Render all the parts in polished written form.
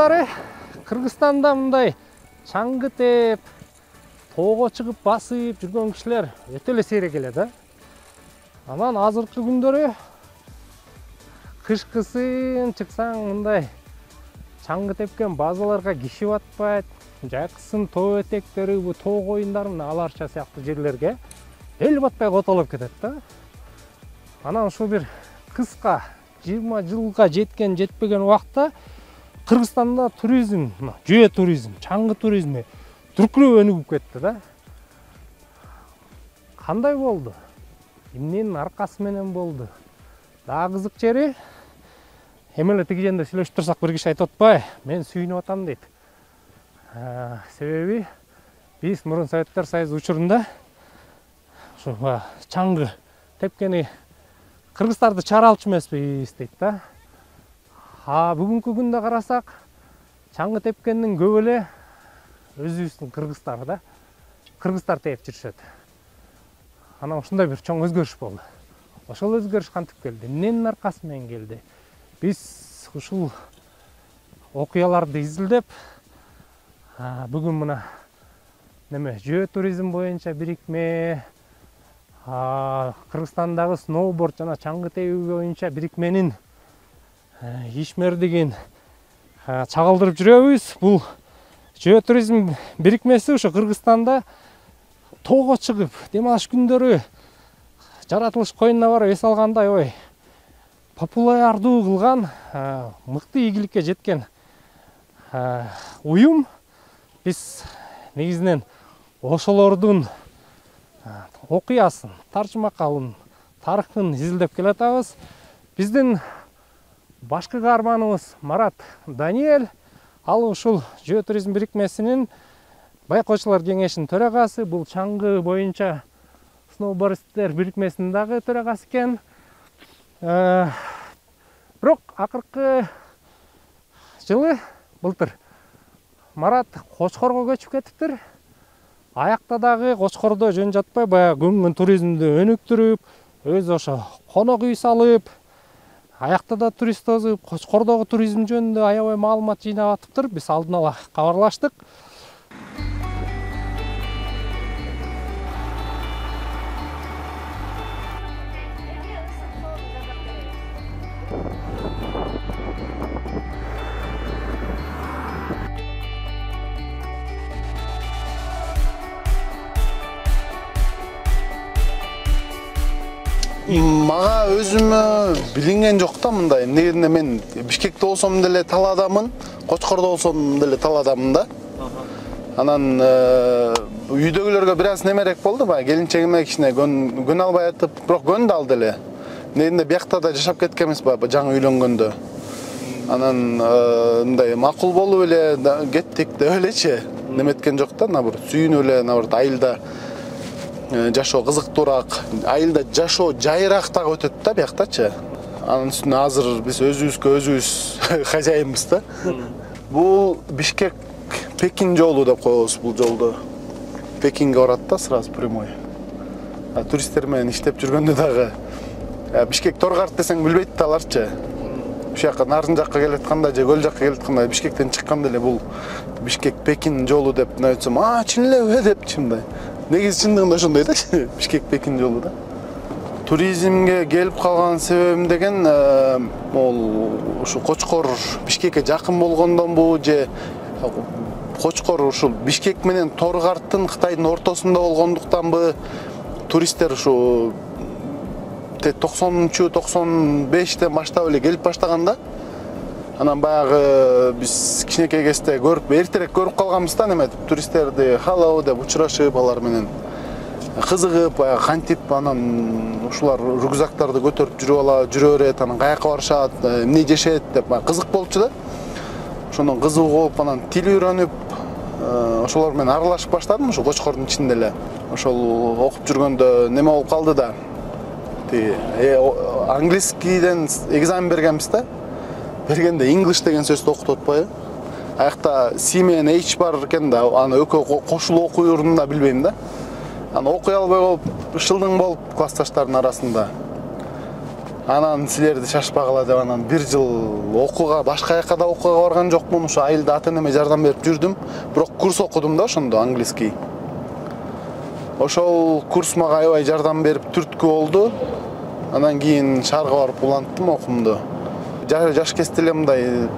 жылдары Кыргызстанда мындай чаңгы теп, тоого чыгып басып жүргөн кишилер өтө эле сейрек эле да. Анан азыркы күндөрү кышкысын чыксаң мындай чаңгы тепкен базаларга киши батпайт. Жаксын тоо этектери, бу тоо коюндары мына Аларча сыяктуу жерлерге эл батпай котолуп кетет да. Анан ушул бир кыска 20 жылга жеткен жетпеген убакта Кыргызстанда туризм, жөө туризм, чаңгы туризми дүркүрөп өнүгүп кетти да. Кандай болду? Эмненин аркасы менен болду? Дагы кызык жери эми эле тиги жерде сүйлөшүп турсак бир киши айтып атпайбы, мен сүйүнүп атам дейт. Себеби биз мурун Советтер Союзу учурунда ушу чаңгы тепкени кыргыздарды чара алчу эмеспиз дейт да. Бүгүнкү күндө карасак, чаңгы тепкендин көп эле өзүбүздүн кыргыздары да. Кыргыздар тээп жүрүшөт. Анан ушундай бир чоң өзгөрүш болду. Ошол өзгөрүш кантип келди? Эмненин аркасы менен келди? Биз ушул окуяларды изилдеп, бүгүн мына жөө туризм боюнча бирикме, Кыргызстандагы сноуборд жана чаңгы тебүү боюнча бирикменин ишмердигин чагылдырып жүрөбүз. Бул жөө туризм бирикмеси ошо Кыргызстанда тоого чыгып, дем алыш күндөрү жаратылыш коюнуна барып эс алгандай ой популярдуу кылган, мыкты ийгиликке жеткен уюм. Биз негизинен ошолордун окуясын, таржымакалын, тарыхын изилдеп келатабыз. Биздин башкы каарманыбыз Марат Даниэль, ал ушул жөө туризм бирикмесинин байкоочулар кеңешинин төрагасы, бул чаңгы боюнча сноубордисттер бирикмесинин дагы төрагасы экен. Бирок акыркы жылы былтыр Марат Кочкорго көчүп кетиптир. Аякта дагы Кочкордо жөн жатпай, баягы көңгөн туризмди өнүктүрүп, өзү ошо конок үй салып, аякта да турист тозуп, Кочкордогу туризм жөнүндө аябай маалымат жыйнап атыптыр. Биз алдын ала кабарлаштык. Мага өзүмө билинген жок да мындай. Эмнегенде мен Бишкекте болсом деле таладамын, Кочкордо болсом деле таладамын да. Анан үйдөгүлөргө бир аз немерек болду, баягы келинчегиме кичине көн албай атып, бирок көндү ал деле. Эмнегенде биякта да жашап кеткенбиз жаңы үйлөнгөндө. Анан мындай макул болуп эле кеттик деп элечи. Неметкен жок да, набыр сүйүнүп эле, набыр айылда жашоо кызыктуураак, айылда жашоо жайыраак дагы өтөт да бияктачы. Анын үстүнө азыр биз өзүбүзгө өзүбүз хозяинбыз да. Бул Бишкек Пекин жолу деп коебуз бул жолду. Пекинге барат да сразу прямой. Туристтер менен иштеп жүргөндө дагы Бишкек Торгарт десең билбейт да аларчы. Ушул жака нарын жакка келатканда же көл жакка келатканда Бишкектен чыкканда эле бул Бишкек Пекин жолу деп айтсам, чын элеби деп чындай. Негизи чындыгында ошондой да, Бишкек Пекин жолу да. Туризмге келип калган себебим деген ол ушу Кочкор Бишкекке жакын болгондонбу же Кочкор ушул Бишкек менен Торгарттын Кытайдын ортосунда болгондуктанбы туристтер ушу 90-95-те баштап эле келип баштаганда. Анан баягы биз кичинекей кезде көрүп, эртерээк көрүп калганбыз да, неме туристтерди халоо деп учурашып, алар менен кызыгып, баягы кантип анан ушулар рюкзактарды көтөрүп жүрө берет, анан каяка барышат, эмне жешет деп кызык болчу да. Ошондон кызыгуу болуп, анан тил үйрөнүп, ошолор менен аралашып баштадым ушу Кочкордун ичинде эле. Ошол окуп жүргөндө неме болуп калды да. Англискийден экзамен бергенбиз да. Бергенде English деген сөздү окутуп атпайбы? Аякта C менен H бар экен да, аны экөө кошулуп окуюрун да билбейм да. Аны окуй албай болуп, шылдың болуп классташтардын арасында. Анан силерди шашпагыла деп анан 1 жыл окууга, башка жака да окууга барган жокмун. Ошо айылда ата-энеме жардам берип жүрдүм. Бирок курс окудум да ошондо английский. Ошол курс мага аябай жардам берип түрткү болду. Анан кийин шаарга барып уланттым окуумду. Жаш кезде эле мындай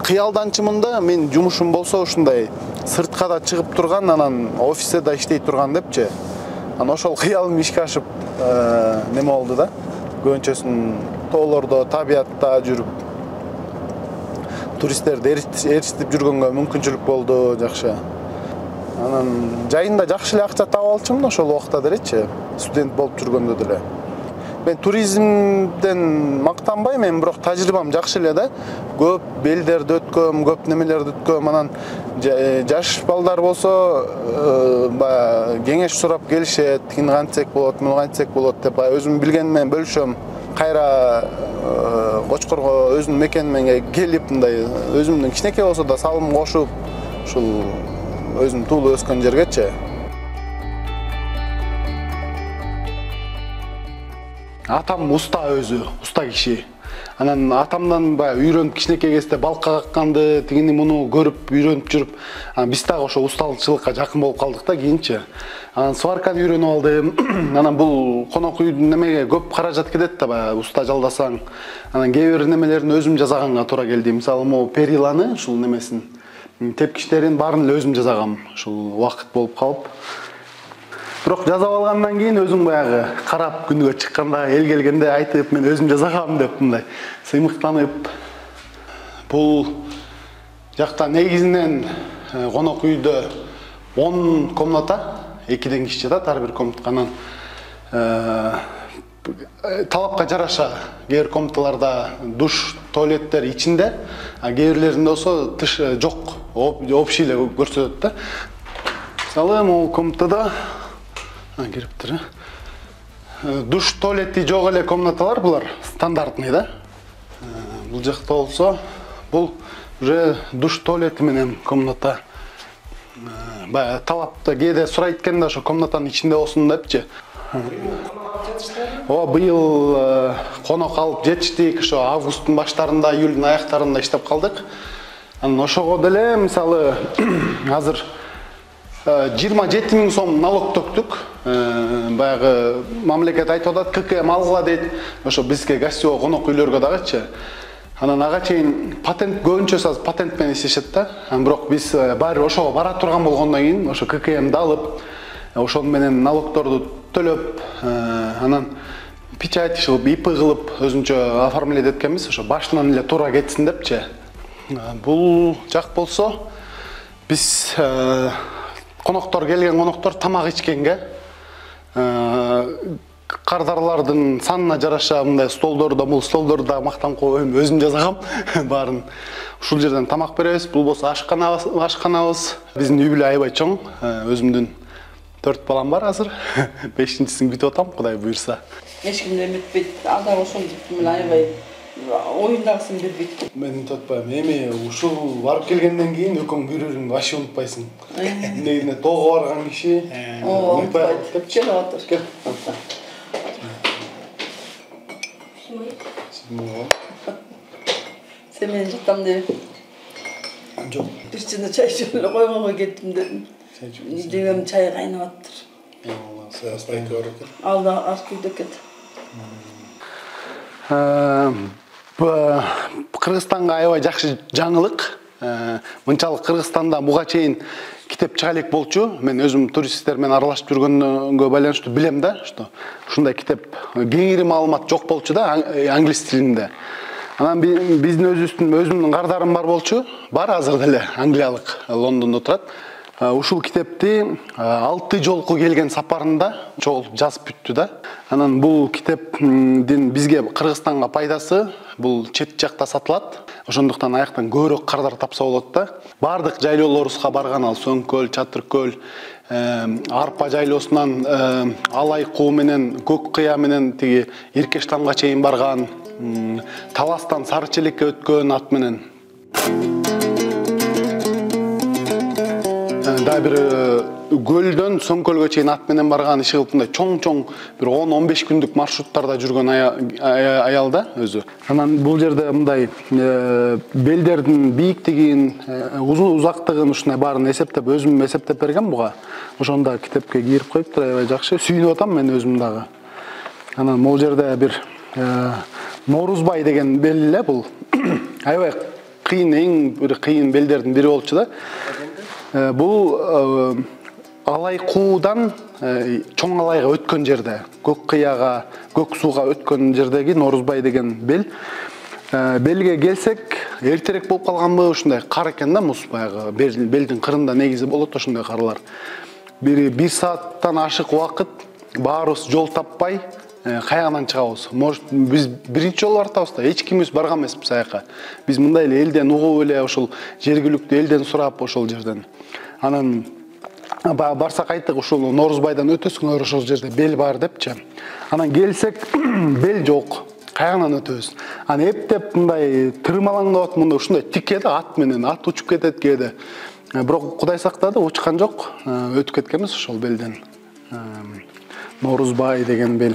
кыялданчымын да, мен жумушум болсо ушундай сыртка да чыгып турган, анан офисте да иштей турган депчи. Анан ошол кыялым ишке ашып неме болду да. Көбүнчөсүн тоолордо, табиятта жүрүп, туристтерди ээрчитип жүргөнгө мүмкүнчүлүк болду, жакшы. Анан жайында жакшы эле акча таап алчумун ошол убакта делечи, студент болуп жүргөндө деле. Мен туризмден мактанбайм, мен бирок тажрыйбам жакшы эле да. Көп элдерди өткөм, көп немелерди өткөм. Анан жаш балдар болсо баягы кеңеш сурап келишет, кин кантсек болот, муну кантсек болот деп өзүм билгеним менен бөлүшөм. Кайра Кочкорго өзүмдүн мекениме келип, мындай өзүмдүн кичинекей болсо да салым кошуп, ушул өзүм туулуп өскөн жергечи. Атам уста өзү, уста киши. Анан атамдан баягы үйрөнүп кичинекей кезде балка какканды, тигини муну көрүп, үйрөнүп жүрүп, биз дагы ошо усталыкчылыкка жакын болуп калдык да кийинчи. Анан сварканы үйрөнүп алдым. Анан бул конок үйдүн немеге көп каражат кетет да, баягы уста жалдасаң. Анан кээ бир немелерин өзүм жасаганга туура келди. Мисалы, могу периланы, ушул немесин, тепкичтерин баарын эле өзүм жасагам. Ушул убакыт болуп калып. Бирок жасап алгандан кийин өзүм баягы карап күнүгө чыкканда, эл келгенде айтып, мен өзүм жасагам деп мындай сыймыктанып. Бул жакта негизинен конок үйдө 10 комната, 2ден киши жатат ар бир комнатка. Анан талапка жараша кээ бир комнаталарда душ, туалеттер ичинде, а кээ бирлеринде болсо тыш жок, общий эле көрсөтөт да. Мисалы, могу комнатада кириптир. Душ, туалети жок эле комнаталар булар стандартный да. Бул жакта болсо, бул уже душ, туалети менен комната. Баягы талапта кээде сурайт экен да, ошо комнатанын ичинде болсун депчи. Быйыл конок алып жетиштик, ошо августтун баштарында, июлдун аяктарында иштеп калдык. Анан ошого деле мисалы азыр 27 000 сом налог төктүк. Баягы мамлекет айтып атат, ККМ алгыла дейт. Ошо бизге гостевой конок үйлөргө дагычы. Анан ага чейин патент, көбүнчөсү азыр патент менен иштешет да. Бирок биз баары ошого бара турган болгондон кийин ошо ККМди алып, ошон менен налогторду төлөп, анан печать кылып, ИП кылып өзүнчө оформлять эткенбиз, ошо башынан эле туура кетсин депчи. Бул жак болсо биз коноктор келген коноктор тамак ичкенге кардарлардын санына жараша мындай столдорду, бул столдорду мактам коюм, өзүм жасагам баарын. Ушул жерден тамак беребиз. Бул болсо ашканабыз. Биздин үй бүлө аябай чоң. Өзүмдүн 4 балам бар азыр. 5-син күтүп атам, Кудай буйрса. Эч кимди үмүтпейт. Ада ошондук менен аябай оюндагысын бербейт. Мен утпайм. Эми ушул барып келгенден кийин экөөң бири-бириңди вообще унутпайсың. Негине тоого барган киши унутпайт деп келип атыр. Кел. Sen менен жатам деп. Жок. Бирчине чай ішіп эле койгонго кеттим дедим. Дегем чай кайнап атыр. Алда арт үйдө экен. Кыргызстанга аябай жакшы жаңылык. Мынчалык Кыргызстанда буга чейин китеп чыга элек болчу. Мен өзүм туристтер менен аралашып жүргөнгө байланыштуу билем да, что ушундай китеп кеңири маалымат жок болчу да англис тилинде. Анан биздин өзүмдүн кардарым бар болчу. Бар азыр деле англиялык, Лондондо турат. Ушул китепти 6 жолку келген сапарында чогултуп жазып бүттү да. Анан бул китептин бизге Кыргызстанга пайдасы бул чет жакта сатылат. Ошондуктан аяктан көбүрөөк кардар тапса болот да. Бардык жайлоолорубузга барган, ал Сөңкөл, Чатыркөл, Арпа жайлоосунан Алай куу менен, Көк кыя менен тиги Иркештамга чейин барган, Таластан Сары Челекке өткөн ат менен. Да бир көлдөн Сөңкөлгө чейин ат менен барган иши кылып мындай чоң бир 10-15 күндүк маршруттарда жүргөн аял да өзү. Анан бул жерде мындай белдердин бийиктигин, узактыгын ушундай баарын эсептеп, өзүм эсептеп бергем буга. Ошондо китепке кийирип коюптур, аябай жакшы. Сүйүнүп атам мен өзүм дагы. Анан бул жерде бир Норузбай деген бел эле бул. Аябай кыйын, эң бир кыйын белдердин бири болчу да. Бул Алайкуудан чоң Алайга өткөн жерде, Көк кыяга, Көк сууга өткөн жердеги Норузбай деген бел. Белге келсек, эртерээк болуп калганбы, ушундай кар экен да, муз баягы белдин кырында негизи болот ошондой карлар. Бир сааттан ашык убакыт баарыбыз жол таппай каягынан чыгабыз. Может, биз биринчи жолу бартабыз да, эч кимибиз барган эмеспиз аяка. Биз мындай эле элден угуп эле ошол жергиликтүү элден сурап ошол жерден. Анан барсак айттык, ушул Норузбайдан өтөсүңөр, ошол жерде бел бар депчи. Анан келсек, бел жок. Каягынан өтөбүз. Анан эптеп мындай тырмалаңдап мындай ушундай тике да, ат менен ат учуп кетет кээде. Бирок Кудай сактады, учкан жок, өтүп кеткенбиз ошол белден. Норузбай деген бел.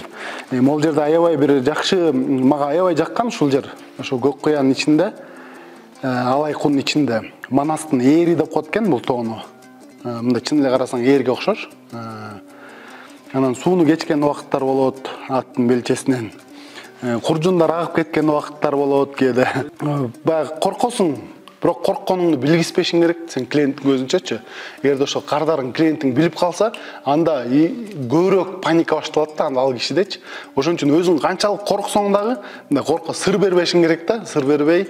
Могул жерде аябай бир жакшы, мага аябай жаккан ушул жер. Ошол Көк кыянын ичинде, Алайкунун ичинде. Манастын эри деп коет экен бул тоону. Мында чын эле карасаң эрге окшош. Анан сууну кечкен убакыттар болот аттын белчесинен. Куржундар агып кеткен убакыттар болот кээде. Баягы коркосуң, бирок коркконуңду билгизбешиң керек, сен клиенттин көзүнчөчү. Эгерде ошо кардарын клиентиң билип калса, анда көбүрөөк паника башталат да, анда ал кишидечи. Ошон үчүн өзүң канчалык корксоң дагы, мындай корко сыр бербешиң керек да, сыр бербей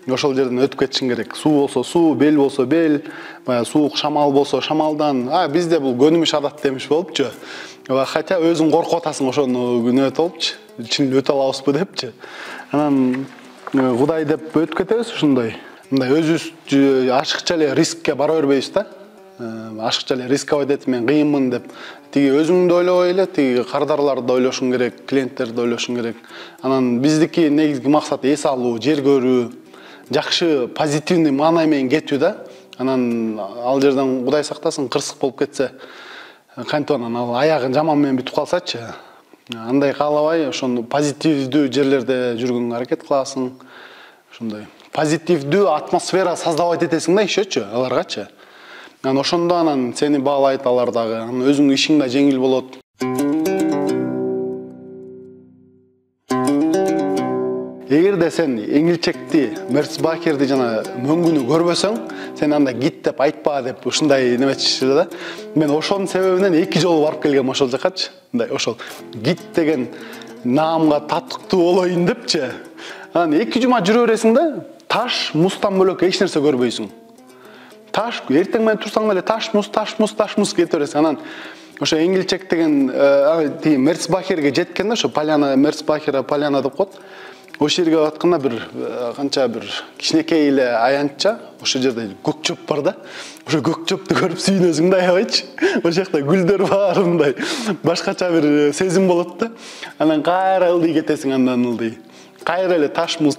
ошол жерден өтүп кетишиң керек. Суу болсо суу, бел болсо бел, баягы суук шамал болсо шамалдан. Бизде бул көнүмүш адат демиш болупчу. Хотя өзүң коркуп атасың, ошону күнөө болупчу. Чын эле өтө алабызбы депчи. Анан Кудай деп өтүп кетебиз ушундай. Мындай өзүбүз ашыкча эле рискке бара бербейбиз да. Ашыкча эле рисковать этип мен кыйынмын деп. Тиги өзүңдү ойлобой эле, тиги кардарларды ойлошуң керек, клиенттерди ойлошуң керек. Анан биздики негизги максат эс алуу, жер көрүү, жакшы позитивный маанай менен кетүү да. Анан ал жерден Кудай сактасын, кырсык болуп кетсе, кантип анан ал аягын жаман менен бүтүп калсачы. Андай каалабай, ошону позитивдүү жерлерде жүргөнгө аракет кыласың. Ошондой позитивдүү атмосфера создавать этесиң да ишечү, аларгачы. Анан ошондо анан сени баалайт алар дагы. Анан өзүңдүн ишиң да жеңил болот. Эгерде сен эңилчекти, Мерцбахерди жана мөңгүнү көрбөсөң, сен анда гит деп айтпа деп ушундай неметчише да. Мен ошонун себебинен 2 жолу барып келгем ошол жакачы. Мындай ошол гит деген наамга татыктуу болоюн депчи. Анан 2 жума жүрө бересиң да, таш, муздан бөлөк эч нерсе көрбөйсүң. Таш, эртең менен турсаң эле таш, муз кете бересиң. Анан ошо эңилчек деген Мерцбахерге жеткенде, ошо поляна, Мерцбахера поляна деп коет. Ошол жерге атканда бир канча бир кичинекей эле аянтча, ошол жерде көк чөп бар да. Ошо көк чөптү көрүп сүйүнөсүң да аябайчы. Ошол жакта гүлдөр бар, мындай башкача бир сезим болот да. Анан кайра ылдый кетесиң, андан ылдый. Кайра эле таш муз.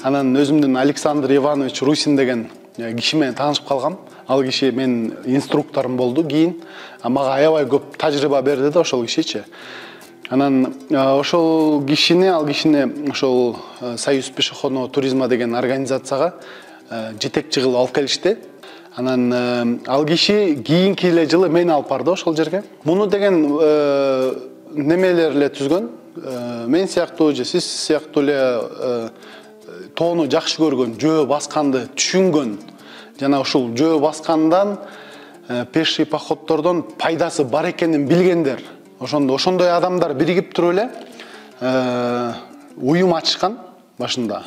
Анан өзүмдүн Александр Иванович Русин деген киши менен таанышып калгам. Ал киши мен инструкторум болду кийин. Мага аябай көп тажрыйба берди да ошол кишичи. Анан ошол кишини, ошол Союз пешеходного туризма деген организацияга жетекчи кылып алып келишти. Анан ал киши кийинки эле жылы мени алып барды ошол жерге. Муну деген немелер эле түзгөн. Мен сыяктуу же сиз сыяктуу эле тоону жакшы көргөн, жөө басканды түшүнгөн, жана ушул жөө баскандан пеший походдордон пайдасы бар экенин билгендер. Ошондой адамдар биригип туруп эле уюм ачышкан башында.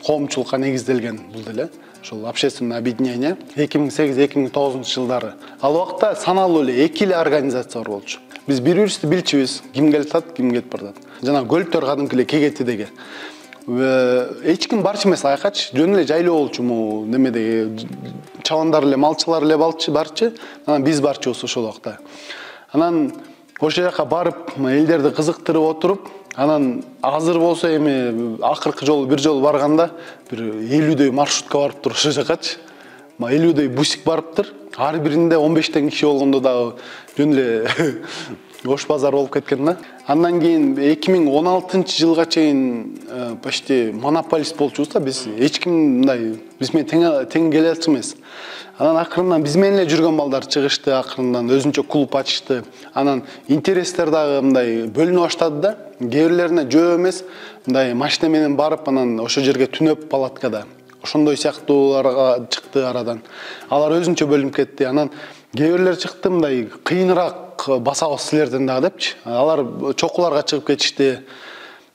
Коомчулукка негизделген бул деле. Ошол общественное объединение 2008-2009 жылдары. Ал убакта саналуу эле 2 эле организация бар болчу. Биз бири-бирибизди билчүбүз, ким келатат, ким кетип бардат. Жана көлтөр кадимки эле кегети деге. Эч ким барчу эмес айкачы, жөн эле жайлоо болчу му, немеде чабандар эле, малчылар эле барчы. Анан биз барчубуз ошол убакта. Анан ошол жака барып, элдерди кызыктырып отуруп, Анан азыр болсо эми акыркы жолу бир жолу барганда бир 50дөй маршрутка барыптыр ошол жакачы. 50дөй бусик барыптыр. Ар биринде 15тен киши болгондо дагы жөн эле ош базар болуп кеткен да. Андан кийин 2016-жылга чейин почти монополист болчубуз да. Биз эч ким мындай биз менен тең келе алчу эмес. Анан акырындан биз менен эле жүргөн балдар чыгышты, акырындан өзүнчө клуб ачышты. Анан интерестер дагы мындай бөлүнө баштады да. Кээ бирлерине жөө эмес, мындай машина менен барып, анан ошол жерге түнөп палаткада. Ошондой сыяктууларга чыкты арадан. Алар өзүнчө бөлүнүп кетти. Анан кээ бирлер чыкты мындай кыйыныраак басабыз силерден дагы депчи. Алар чокуларга чыгып кетишти.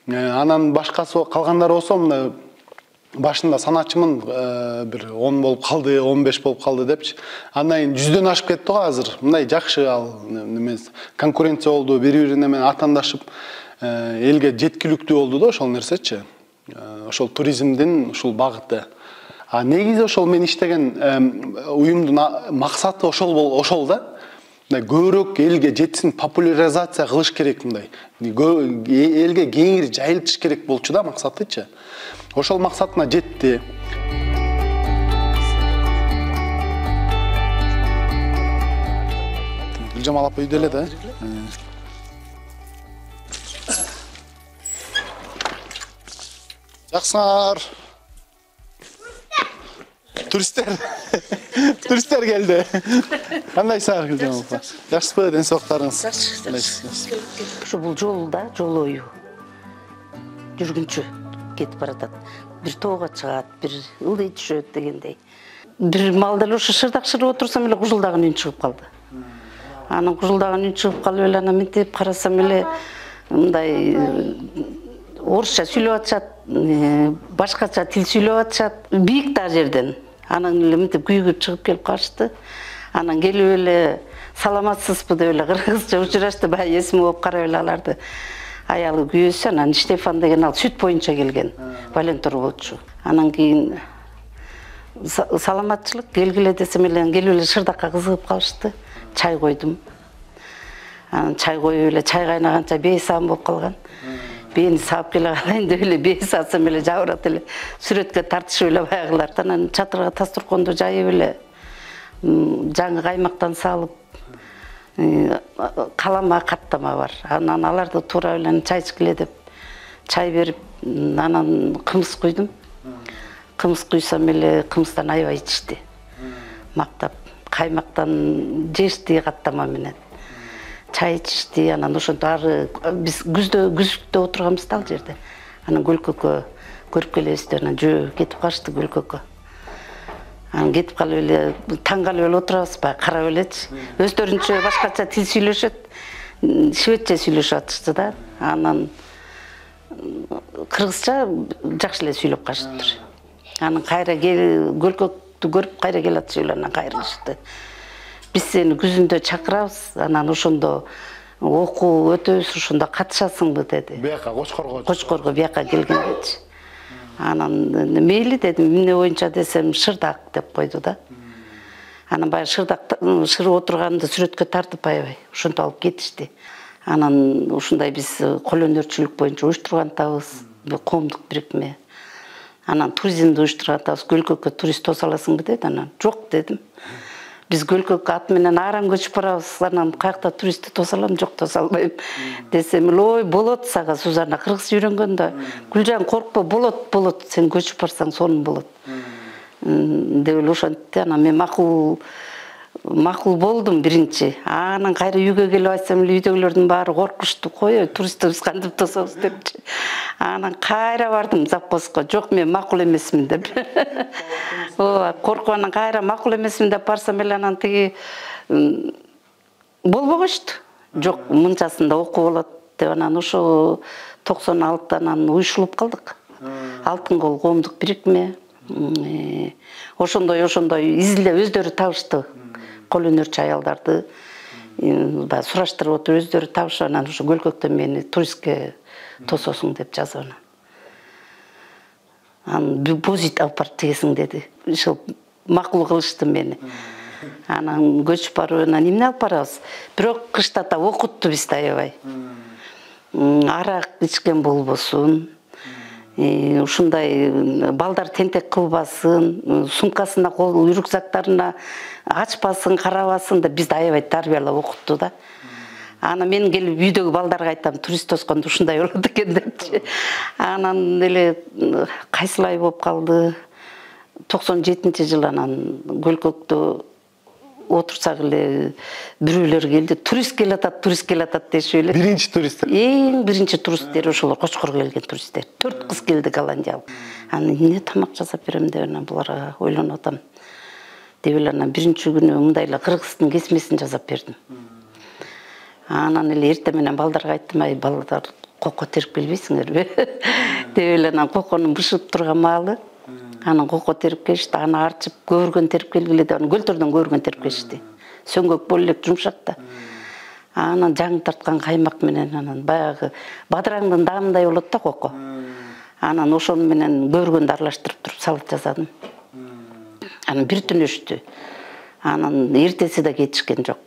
Анан башкасы калгандары болсо мындай башында саначымын бир 10 болуп калды, 15 болуп калды депчи. Андан кийин 100дөн ашып кетти го азыр. Мындай жакшы ал немес конкуренция болду, бири-бирине менен атандашып элге жеткиликтүү болду да ошол нерсечи. Ошол туризмдин ушул багыты. А негизи ошол мен иштеген уюмдун максаты ошол да. Көбүрөөк элге жетсин, популяризация кылыш керек мындай. Элге кеңири жайылтыш керек болчу да максатычы. Ошол максатына жетти. Гүлжамал апа үйдө эле да. Жаксыңар. Туристтер келди. Кандайсыңар Гүлжамал апа? Жакшысызбы, ден соолуктарыңыз? Жакшы. Ушу бул жолда, жол ою жүргүнчү кетип баратат. Бир тоого чыгат, бир ылдый түшөт дегендей. Бир маалда эле ушу шырдак шырып отурсам эле кужулдаган үн чыгып калды. Анан кужулдаган үн чыгып калып эле анан мынтип карасам эле мындай орусча сүйлөп атышат, башкача тил сүйлөп атышат. Бийик да жерден. Анан эле мынтип күйгүп чыгып келип калышты. Анан келип эле саламатсызбы деп эле кыргызча учурашты, баягы эсим болуп карап эле аларды. Аялы күйөөсү, анан Штефан деген ал сүт боюнча келген, волонтер болчу. Анан кийин саламатчылык келгиле десем эле келип эле шырдакка кызыгып калышты. Чай койдум. Анан чай коюп эле чай кайнаганча бээ саам болуп калган. Бээни саап келе калайын деп эле бээ саасам эле жабырат эле сүрөткө тартышып эле баягылар. Анан чатырга тастурконду жайып эле жаңы каймактан салып калама каттама бар. Анан аларды туура эле чай ичкиле деп чай берип, анан кымыз куйдум. Кымыз куйсам эле кымыздан аябай ичишти. Мактап, каймактан жешти каттама менен. Чай ичишти, анан ошонто ары биз күздө отурганбыз да ал жерде. Анан көлкөккө көрүп келебиз деп анан жөө кетип калышты көлкөккө. Анан кетип калып эле таң калып эле отурабыз, баягы карап элечи. Өздөрүнчө башкача тил сүйлөшөт, шведче сүйлөшүп атышты да. Анан кыргызча жакшы эле сүйлөп калышыптыр. Анан кайра көлкөктү көрүп кайра келатышып эле анан кайрылышты. Биз сени күзүндө чакырабыз, анан ошондо окуу өтөбүз, ошондо катышасыңбы деди. Бияка Кочкорго. Кочкорго бияка келгендечи. Анан мейли дедим, эмне боюнча десем шырдак деп койду да. Анан баягы шырдак шырып отурганды сүрөткө тартып аябай ошонто алып кетишти. Анан ушундай биз кол өнөрчүлүк боюнча уюштурган атабыз, коомдук бирикме. Анан туризмди уюштурган атабыз, көлкөккө турист тоса аласыңбы деди. Анан жок дедим. Биз көлкөккө ат менен арам көчүп барабыз, анан каякта туристти тоса алам, жок тоса албайм десем эле, ой болот сага Сузана, кыргызча үйрөнгөн да. Гүлжан коркпо, болот, сен көчүп барсаң сонун болот. Деп эле ошентти. Анан мен макул болдум биринчи. Анан кайра үйгө келип айтсам эле үйдөгүлөрдүн баары коркушту. Кой, туристти кантип тособуз депчи. Анан кайра бардым завхозго. Жок, мен макул эмесмин деп. Коркуп анан кайра макул эмесмин деп барсам эле анан тиги болбогочту. Жок, мынчасында окуу болот деп анан ошо 96-тан уюшулуп калдык. Алтын кол коомдук бирикме. Ошондой изилдеп өздөрү табышты. Кол өнөрчү аялдарды сураштырып отуруп өздөрү табышып анан ошо көлкөктөн мени туристке тососуң деп жазып анан. Анан депозит алып барып тигесиң деди. Ошо макул кылышты мени. Анан көчүп барып анан эмне алып барабыз? Бирок кыштата окутту бизди аябай. арак ичкен болбосун, ушундай балдар тентек кылбасын, сумкасына кол рюкзактарына ачпасын, карабасын да бизди аябай тарбиялап окутту да. Ана мен келип үйдөгү балдарга айтам, турист тоскондо ушундай болот экен депчи. Анан эле кайсылай болуп калды. 97-жылы анан Көлкөктө отурсак эле бирөөлөр келди. Турист келатат дешип эле. Биринчи туристтер. Эң биринчи туристтер ошолор, Кочкорго келген туристтер. 4 кыз келди Голландиялык. Аны эмне тамак жасап берем деп анан буларга ойлонуп атам. Деп эле анан биринчи күнү мындай эле кыргыздын кесмесин жасап бердим. Анан эле эртең менен балдарга айттым, ай балдар кoko терип келбейсиңерби? Деп эле анан коконун бышып турган маалы. Анан кoko терип келишти, аны арчып көбүргөн терип келгиле деп, анан көлтөрдөн көбүргөн терип келишти. Сөңгөк боло элек жумшак да. Анан жаңы тарткан каймак менен анан баягы бадыраңдын даамындай болот да кoko. Анан ошону менен көбүргөндү аралаштырып туруп салат жасадым. Анан бир түн өчтү. Анан эртеси да кетишкен жок.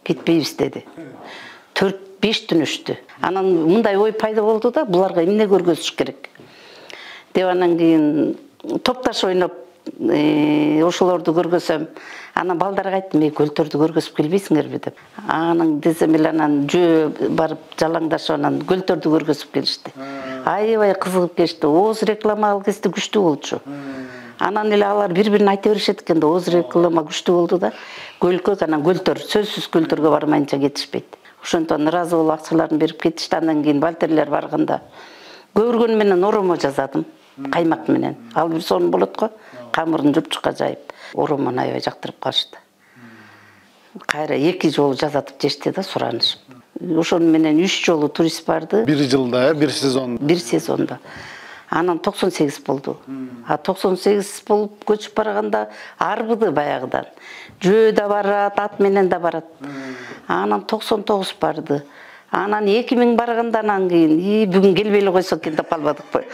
Кетпейбиз деди. 4-5 түн өчтү. Анан мындай ой пайда болду да, буларга эмне көргөзүш керек деп анан кийин топташ ойноп ошолорду көргөзөм. Анан балдарга айттым, көлтөрдү көргөзүп келбейсиңерби деп. Анан десем эле анан жөө барып жалаңдашып анан көлтөрдү көргөзүп келишти. Аябай кызыгып келишти. Ооз реклама ал кезде күчтүү болчу. Анан эле алар бири-бирине айта беришет экен да, ооз реклама күчтүү болду да. Көлкөк анан көлтөр, сөзсүз көлтөргө бармайынча кетишпейт. Ошондон ыраазы болуп акчаларын берип кетишти. Андан кийин Вальтерлер барганда көбүргөн менен оромо жасадым, каймак менен. Ал бир сонун болот го, камырын жупчукка жайып. Оромону аябай жактырып калышты. Кайра 2 жолу жасатып жешти да, суранышып. Ошону менен 3 жолу турист барды. Бир жылда, бир сезон. Бир сезонда. Анан 98 болду. 98 болуп көчүп барганда арбыды баягыдан. Жөө да барат, ат менен да барат. Анан 99 барды. Анан 2000 баргандан кийин, бүгүн келбей эле койсок экен деп калбадыкпы.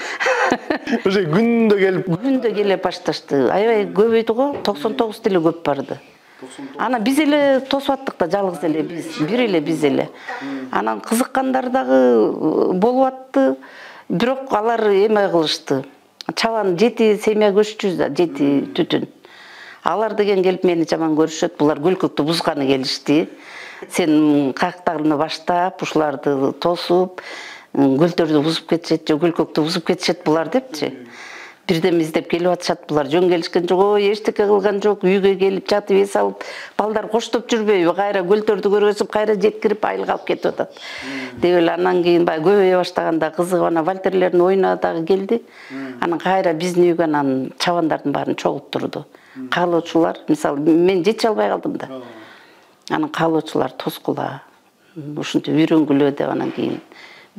Уже күндө келе башташты. Аябай көбөйдү го, 99 деле көп барды. Анан биз эле тосуп аттык да, жалгыз эле биз, бир эле биз эле. Анан кызыккандар дагы болуп атты. Бирок алар эме кылышты. Чабан 7 семья көччүбүз да, 7 түтүн. Алар деген келип мени жаман көрүшөт. Булар Көлкөктү бузганы келишти. Сен каяктарына баштап, ушуларды тосуп, көлтөрдү бузуп кетишет, же Көлкөктү бузуп кетишет булар депчи. Бирден издеп келип атышат, булар жөн келишкен жок, эчтеке кылган жок, үйгө келип жатып эс алып, балдар коштоп жүрбөйбү, кайра көлтөрдү көргөзүп, кайра жеткирип айылга алып кетип атат. Деп эле андан кийин баягы көбөйө баштаганда кызыгып анан Вальтерлердин оюна дагы келди. Анан кайра биздин үйгө анан чабандардын баарын чогулттурду. Каалоочулар, мисалы, мен жетише албай калдым да. Анан каалоочулар тоскула, ушинтип үйрөнгүлө деп анан кийин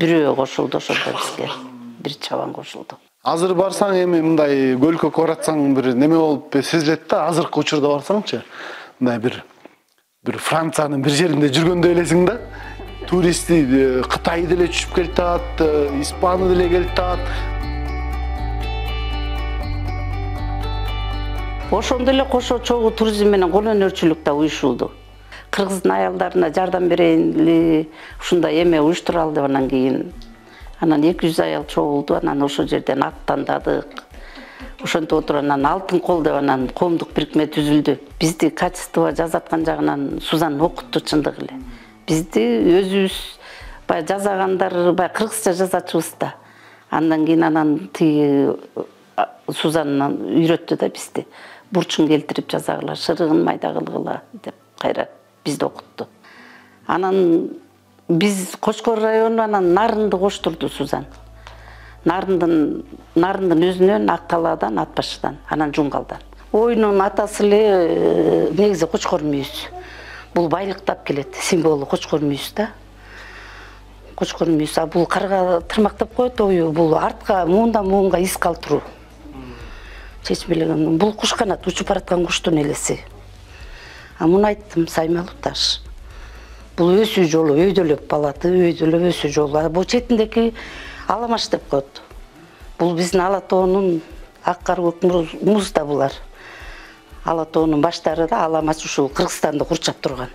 бирөө кошулду, ошондо бизге бир чабан кошулду. Азыр барсаң эми мындай Көлкөккө баратсаң бир неме болуп сезилет да, азыркы учурда барсаңчы. Мындай бир Франциянын бир жеринде жүргөндөй элесиң да. Туристти Кытай деле түшүп келатат, Испания деле келатат. Ошондо эле кошо чогуу туризм менен кол өнөрчүлүк да уюшулду. Кыргыздын аялдарына жардам берели, ушундай эме уюштуралы деп анан кийин анан 200 аял чогулду, анан ошол жерден аттандадык. Ошентип отуруп анан Алтын кол деп анан коомдук бирикме түзүлдү. Бизди качество жазаткан жагынан Сузан окутту чындык эле. Бизди өзүбүз баягы жазагандар, баягы кыргызча жазачубыз да. Андан кийин анан тиги Сузан үйрөттү да бизди. Бурчун келтирип жазагыла, шырыгын майда кылгыла деп кайра бизди окутту. Анан биз Кочкор району анан Нарынды коштурду Сузан. Нарындын өзүнөн, Ак-Талаадан, Ат-Башыдан, анан Жуңгалдан. Оюнун атасы эле негизи Кочкор мүйүз. Бул байлыктап келет, символу Кочкор мүйүз да. Кочкор мүйүз, а бул карга тырмактап коет ою, бул артка муундан муунга из калтыруу. Чечмелеген, бул куш канат, учуп бараткан куштун элеси. А муну айттым, Саймалуу таш. Бул өсүү жолу, өйдөлөп балаты, өйдөлөп өсүү жолу. Бул четиндеки Аламаш деп коет. Бул биздин Ала тоонун ак кар көк муз да булар. Ала тоонун баштары да Аламаш ушул Кыргызстанды курчап турган.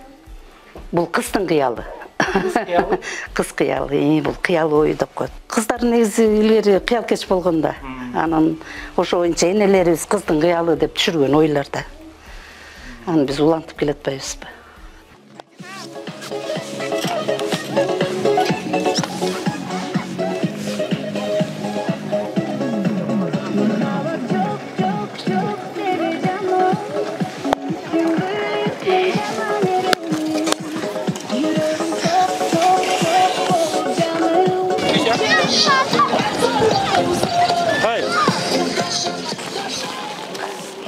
Бул кыздын кыялы. Кыз кыялы, бул кыялы ой деп коет. Кыздар негизи илгери кыялкеч болгонда. Анан ошо боюнча энелерибиз кыздын кыялы деп түшүргөн ойлорда. Аны биз улантып келатпайбызбы?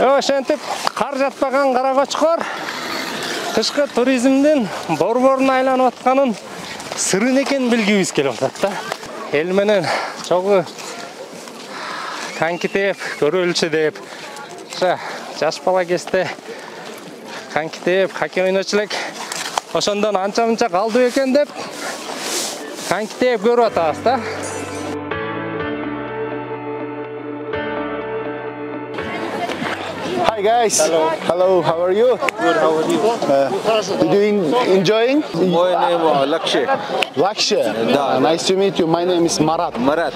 Ошентип кар жатпаган кара кочкор кышкы туризмдин борборун айланып атканын сырын экенин билгибиз келип атат да. Эл менен чогуу коньки тээп, көрөлүчү деп, жаш бала кезде коньки тээп, хоккей ойночу элек. Ошондон анча-мынча калды экен деп коньки тээп көрүп атабыз да. Hi guys. Hello. How are you? Good, how are you? Enjoying? My name is Lakshay. Lakshay. Nice to meet you. My name is Marat. Marat.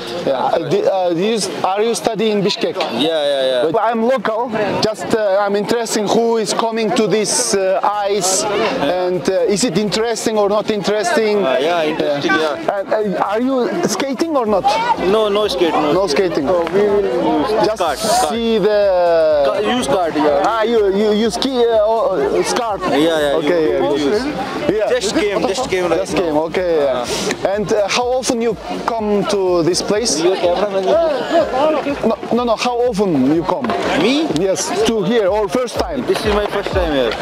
Are you studying in Bishkek? Yeah. But I'm local. Just I'm interested who is coming to this ice and is it interesting or not interesting? Yeah, interesting, yeah. Are you skating or not? No skate. No skating. So we will use Just cart. see the. Use cart, yeah. You ski scarf. Yeah. Okay. Yeah. Just came. Right Just came. Okay. Yeah. And how often you come to this place? Your cameraman. No. How often you come? Me? Yes, to here or first time? This is my first time here.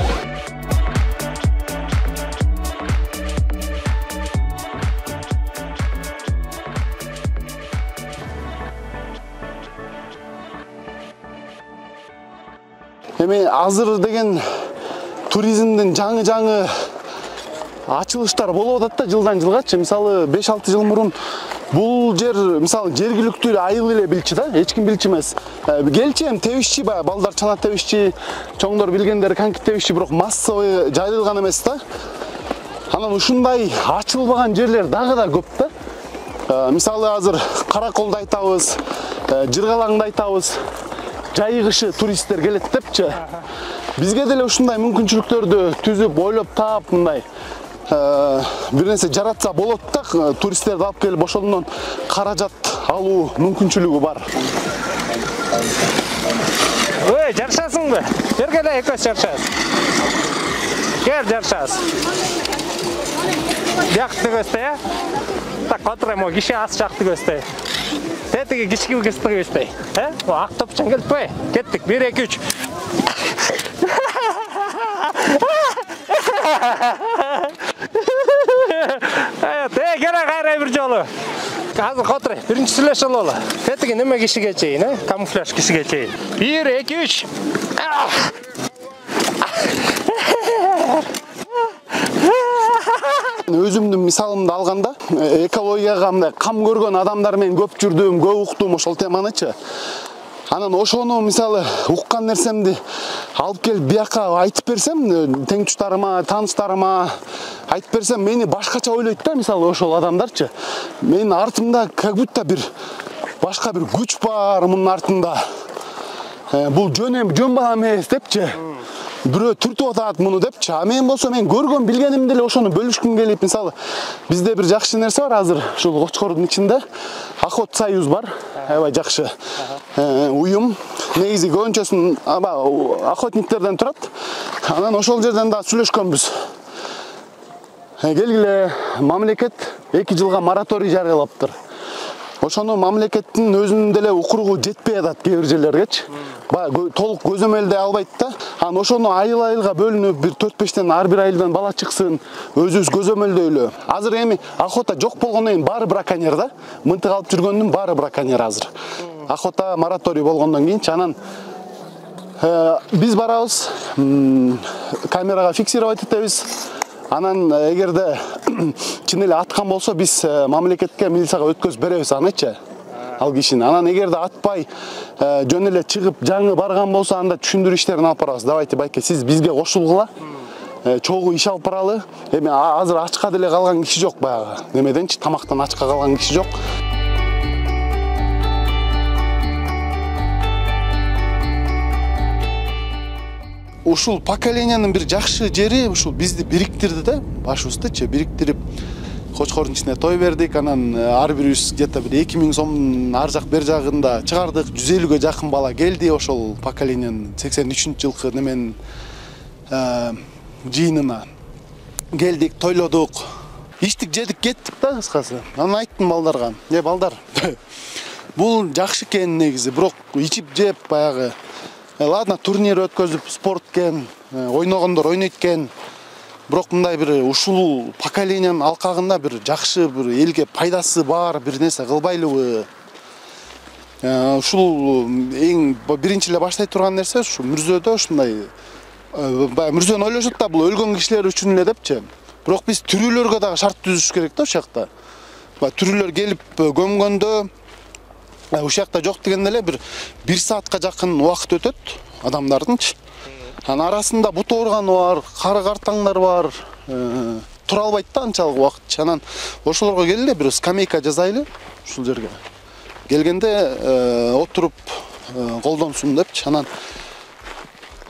Эми азыр деген туризмдин жаңы ачылыштар болуп атат да жылдан жылгачы. Мисалы 5-6 жыл мурун бул жер мисалы жергиликтүү айыл эле билчү да, эч ким билчү эмес. Келчи эми тебишчи, баягы балдар чана тебишчи, чоңдор билгендер коньки тебишчи, бирок массовый жайылган эмес да. Анан ушундай ачылбаган жерлер дагы да көп да. Мисалы азыр Караколду айтабыз, Жыргалаңды айтабыз. Жайгышы туристтер келет депчи. Бизге деле ушундай мүмкүнчүлүктөрдү түзүп, ойлоп таап, мындай бир нерсе жаратса болот да, туристтерди алып келип ошондон каражат алуу мүмкүнчүлүгү бар. Ой, жарышасыңбы? Бер келе экөөс жарышабыз. Кел жарышабыз. Жакты көздөй, э? Так, отурайм, киши аз жакты көздөй. Тетиги кички кызды көздөй. Ак топчан келиппи? Кеттик, 1 2 3. Кера кайра бир жолу. Азыр отурай, биринчи сүйлөшө алалы. Тетиги неме кишиге чейин, камуфляж кишиге чейин. 1 2 3. Өзүмдүн мисалымды алганда, экологияга мындай кам көргөн адамдар менен көп жүрдүм, көп уктум ошол теманычы. Анан ошону мисалы уккан нерсемди алып келип бияка айтып берсем, теңтуштарыма, тааныштарыма айтып берсем, мени башкача ойлойт да, мисалы ошол адамдарчы. Менин артымда как будто бир башка бир күч бар мунун артында. Бул жөн бала эмес депчи. Бирөө түртүп атат муну депчи. А мен болсо мен көргөн билгенимди эле ошону бөлүшкүм келип, мисалы бизде бир жакшы нерсе бар азыр, ушул Кочкордун ичинде Охот союз бар. Аябай жакшы уюм. Негизи көбүнчөсүн охотниктерден турат. Анан ошол жерден да сүйлөшкөнбүз. Келгиле, мамлекет 2 жылга мораторий жарыялаптыр. Ошону мамлекеттин өзүнүн деле укуругу жетпей атат кээ бир жерлергечи. Толук көзөмөлдөй албайт да. Анан ошону айыл-айылга бөлүнүп, бир 4-5тен ар бир айылдан бала чыксын, өзүбүз көзөмөлдөйлү. Азыр эми охота жок болгондон кийин баары браконьер да. Мынтык алып жүргөндүн баары браконьер азыр. Охота мораторий болгондон кийинчи анан биз барабыз, камерага фиксировать этебиз. Анан эгерде чын эле аткан болсо биз мамлекетке, милицияга өткөзүп беребиз анычы. Ал кишини. Анан эгерде атпай жөн эле чыгып жаңы барган болсо анда түшүндүрүү иштерин алып барабыз. Давайте байке, сиз бизге кошулгула. чогуу иш алып баралы. Эми азыр ачка деле калган киши жок баягы. Немеденчи тамактан ачка калган киши жок. Ушул поколениянын бир жакшы жери ушул бизди бириктирди да, башыбыздычы бириктирип Кочкордун ичине той бердик, анан ар бирибиз где-то бир 2000 сомдун ар жак бер жагында чыгардык. 150ге жакын бала келди ошол поколениянын 83-жылкы неменин жыйынына. Келдик, тойлодук. Иштик, жедик, кеттик да кыскасы. Анан айттым балдарга, балдар, бул жакшы экен негизи, бирок ичип жеп баягы ладно, турнир өткөзүп, спорт экен, ойногондор ойнойт экен. Бирок мындай бир ушул поколениянын алкагында бир жакшы бир элге пайдасы бар бир нерсе кылбайлыбы? Ушул эң биринчи эле баштай турган нерсе ушу мүрзөдө ушундай мүрзөнү ойлошот да, бул өлгөн кишилер үчүн эле депчи. Бирок биз тирүүлөргө дагы шарт түзүш керек да ушул жакта. Тирүүлөр келип көмгөндө ушул жакта жок дегенде эле бир 1 саатка жакын убакыт өтөт адамдардынчы. Анын арасында бут оорганы бар, кары картаңдар бар, тура албайт да анчалык убакыт. Анан ошолорго келели бир скамейка жасайлы ушул жерге. Келгенде отуруп колдонсун депчи. Анан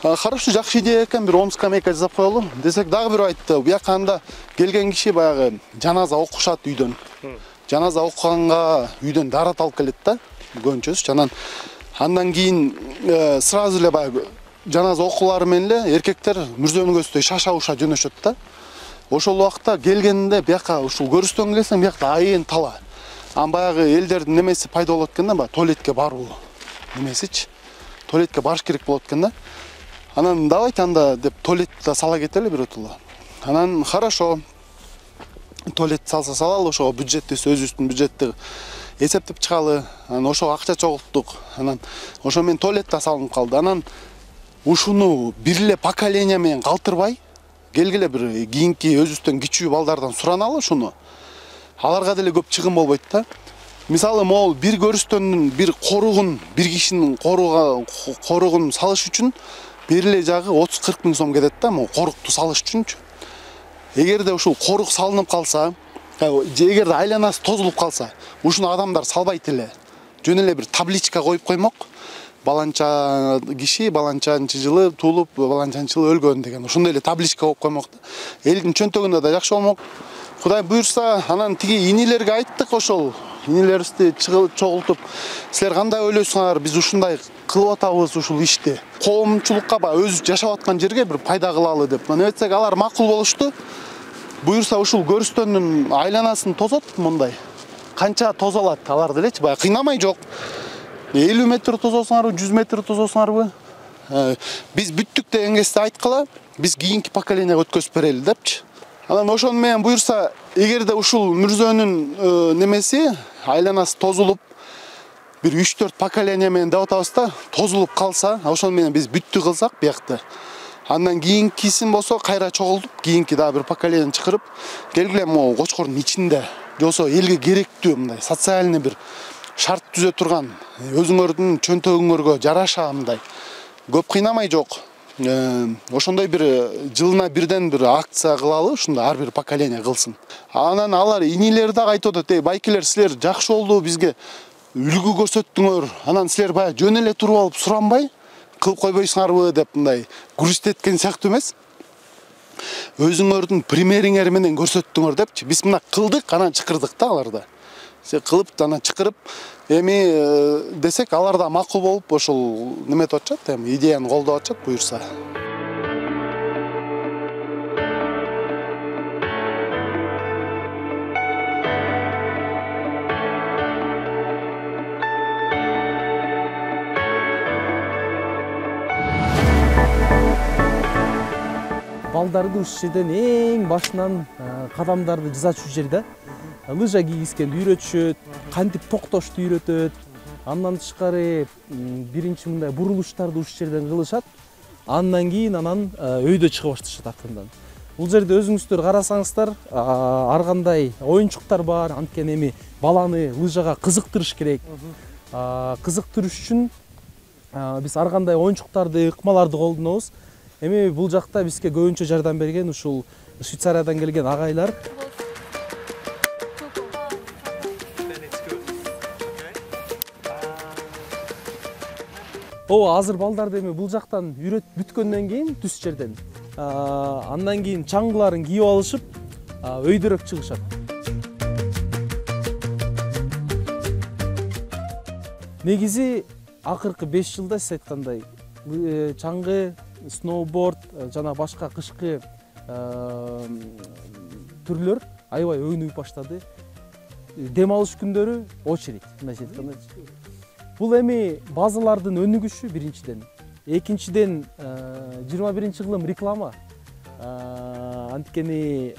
хорошо, жакшы идея экен, бир 10 скамейка жасап коелу десек, дагы бир айтты. Буяка анда келген киши баягы жаназа окушат үйдөн. Жаназа окуганга үйдөн дарат алып келет да, көбүнчөсү. Андан кийин сразу эле баягы жаназа окуулары менен эле эркектер мүрзөнү көздөй шаша-уша жөнөшөт да. Ошол убакта келгенде бияка ушул көрүстөн келсең, биякта айын тала. Ан баягы элдердин немеси пайда болот экен да, туалетке баруу немесичи. Туалетке барыш керек болот экен да. Анан давайте анда деп туалетте сала кетели биротула. Анан хорошо. Туалет салалы, ошого бюджетти өзүбүздүн бюджетти эсептеп чыгалы. Анан ошого акча чогулттук. Анан ошо менен туалетте салынып калды. Анан ушуну бир эле поколение менен калтырбай, келгиле бир кийинки өзүбүздөн кичүү балдардан сураналы ушуну. Аларга деле көп чыгым болбойт да. Мисалы, могул бир көрүстөндүн бир коругун, бир кишинин коругун салыш үчүн бир эле жагы 30-40 миң сом кетет да, могул корукту салыш үчүнчү. Эгерде ушул корук салынып калса, эгерде айланасы тозулуп калса, ушуну адамдар салбайт эле. Жөн эле бир табличка коюп коймок. Баланча киши, баланчанчы жылы туулуп, баланчанчы жылы өлгөн деген. Ошондой эле табличка коюп коймок да. Элдин чөнтөгүндө да жакшы болмок. Кудай буйрса, анан тиги инилерге айттык ошол. Инилерибизди чогултуп, силер кандай ойлойсуңар, биз ушундай кылып атабыз ушул ишти. Коомчулукка өзү жашап аткан жерге бир пайда кылалы деп. Мына айтсак, алар макул болушту. Буйрса ушул көрүстөндүн айланасын тозот мындай. Канча тозалат алар делечи, баягы кыйнамай жок. 50 метр тозосуңарбы, 100 метр тозосуңарбы? Биз бүттүк деген кезде айткыла, биз кийинки поколениеге өткөзүп берели депчи. Анан ошон менен буйрса, эгерде ушул мүрзөнүн немеси айланасы тозулуп, бир 3-4 поколение менен деп атабыз да, тозулуп калса, ошон менен биз бүттү кылсак биякта. Андан кийинкисин болсо кайра чогултуп, кийинки дагы бир поколение чакырып, келгиле могу Кочкордун ичинде, жосо элге керектүү мындай социальный бир шарт түзө турган, өзүңөрдүн чөнтөгүңөргө жараша мындай көп кыйнамай жок. Ошондой бир жылына бирден бир акция кылалы, ушундай ар бир поколение кылсын. Анан алар инилер дагы айтып атат, байкелер, силер жакшы болду, бизге үлгү көрсөттүңөр. Анан силер баягы жөн эле туруп алып суранбай, кылып койбойсуңарбы деп мындай грусть эткен сыяктуу эмес. Өзүңөрдүн примериңер менен көрсөттүңөр депчи. Биз мына кылдык, анан чакырдык да аларды. Кылып анан чакырып, эми десек, алар да макул болуп, ошол неме деп атышат, эми идеяны колдоп атышат буйрса. Балдарды ушул жерден эң башынан кадамдарды жасачу жерде лыжа кийгизгенди үйрөтүшөт, кантип токтошту үйрөтөт. Андан тышкары биринчи мындай бурулуштарды ушул жерден кылышат. Андан кийин өйдө чыга башташат акырындан. Бул жерде өзүңүздөр карасаңыздар, ар кандай оюнчуктар бар. Анткени эми баланы лыжага кызыктырыш керек. Кызыктырыш үчүн биз ар кандай оюнчуктарды, ыкмаларды колдонобуз. Эми бул жакта бизге көбүнчө жардам берген ушул Швейцариядан келген агайлар. Азыр балдарды эми бул жактан үйрөтүп бүткөндөн кийин түз жерден андан кийин чаңгыларын кийип алышып өйдөрөк чыгышат. Негизи акыркы 5 жылда сиз айткандай чаңгы, сноуборд жана башка кышкы түрлөр аябай өнүгүп баштады. Дем алыш күндөрү очередь, мындайча айтканда. Бул эми базалардын өнүгүшү биринчиден. Экинчиден 21-жылым реклама. Анткени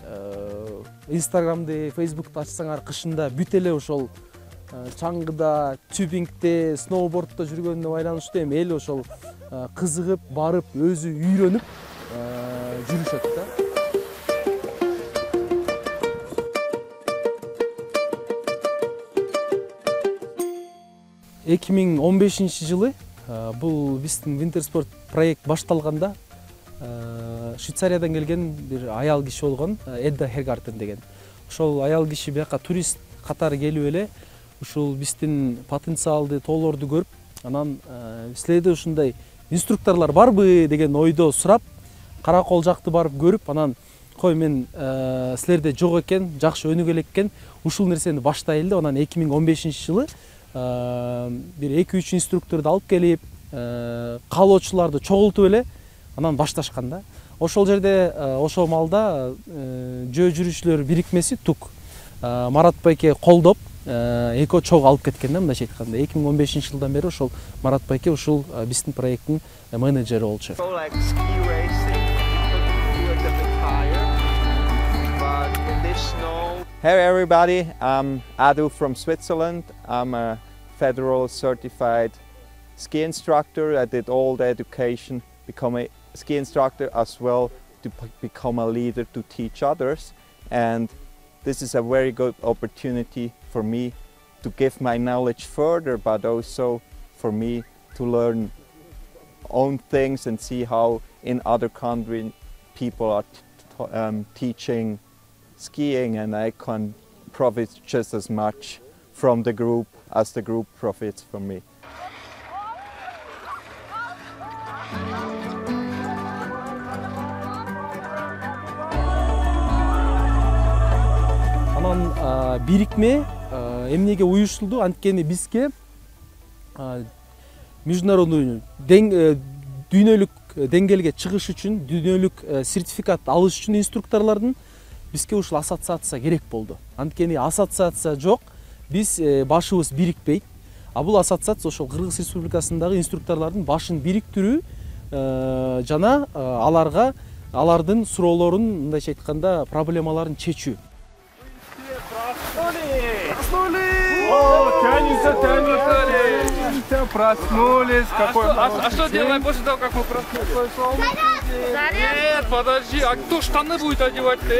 Instagram'ды, Facebook'ты ачсаңар кышында бүт эле ошол чаңгыда, тюбингде, сноубордто жүргөнүнө байланыштуу эми эл ошол кызыгып, барып, өзү үйрөнүп жүрүшөт да. 2015-жылы бул биздин Wintersport проект башталганда Швейцариядан келген бир аял киши болгон Эдда Хергартен деген. Ошол аял киши бияка турист катары келип эле ушул биздин потенциалды тоолорду көрүп, анан силерде ушундай инструкторлор барбы деген ойдо сурап, Каракол жакты барып көрүп, анан кой мен силерде жок экен, жакшы өнүгө элек экен, ушул нерсени баштайлы деп, анан 2015-жылы бир 2-3 инструкторду алып келип, каалоочуларды чогултуп эле анан башташкан да. Ошол жерде ошол малда жөө жүрүүчүлөр бирикмеси ТУК Марат байке колдоп эко чогуу алып кеткен да, мындайча айтканда. 2015-жылдан бери ошол Марат байке ушул биздин проекттин менеджери болчу. Hey everybody, I'm Adu from Switzerland. I'm a federal certified ski instructor. I did all the education, become a ski instructor as well to become a leader to teach others. And this is a very good opportunity for me to give my knowledge further, but also for me to learn own things and see how in other countries people are teaching skiing, and I can profit just as much from the group as the group profits from me. Анан бирикме эмнеге уюштулду? Анткени бизге международный дүйнөлүк деңгээлге чыгыш үчүн, дүйнөлүк сертификат алыш үчүн инструкторлордун бизге ушул ассоциация керек болду. Анткени ассоциация жок, биз башыбыз бирикпейт. А бул ассоциация ошол Кыргыз Республикасындагы инструкторлордун башын бириктирүү жана алардын суроолорун, мындайча айтканда, проблемаларын чечүү. Проснулись. Какой? А что делаем после того, как мы проснулись? Нет, подожди, а кто штаны будет одевать-то?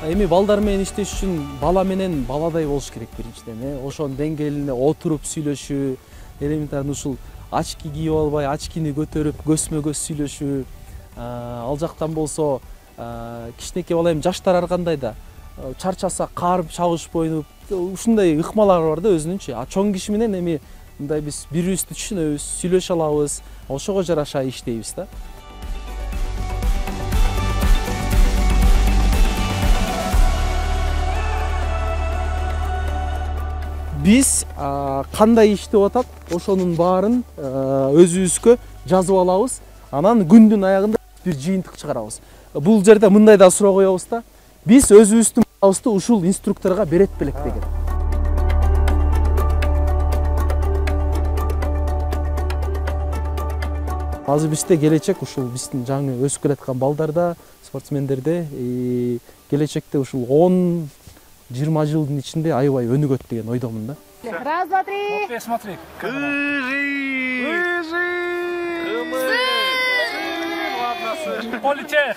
Эми балдар менен иштеш үчүн бала менен баладай болуш керек биринчиден. Ошонун деңгээлине отуруп сүйлөшүү, элементарный ушул очки кийип албай, очкини көтөрүп, көзмө көз сүйлөшүү. Ал жактан болсо кичинекей бала эми жаштар ар кандай да чарчаса каарып чабышып ойнуп, ушундай ыкмалар бар да өзүнүнчө. А чоң киши менен эми мындай биз бири-бирибизди түшүнөбүз, сүйлөшө алабыз, ошого жараша иштейбиз да. Биз кандай иштеп атат, ошонун баарын өзүбүзгө жазып алабыз. Анан күндүн аягында бир жыйынтык чыгарабыз. Бул жерде мындай да суроо коебуз да. Биз өзүбүздүн балыбызды ушул инструкторго берет белек деген. Азыр бизде келечек ушул биздин жаңы өсүп келаткан балдарда, спортсмендерде келечекте ушул 10-20 жылдын ичинде аябай өнүгөт деген ойдомун да. Раз, два, три. Смотри. Рыжий. Ладно, полетели.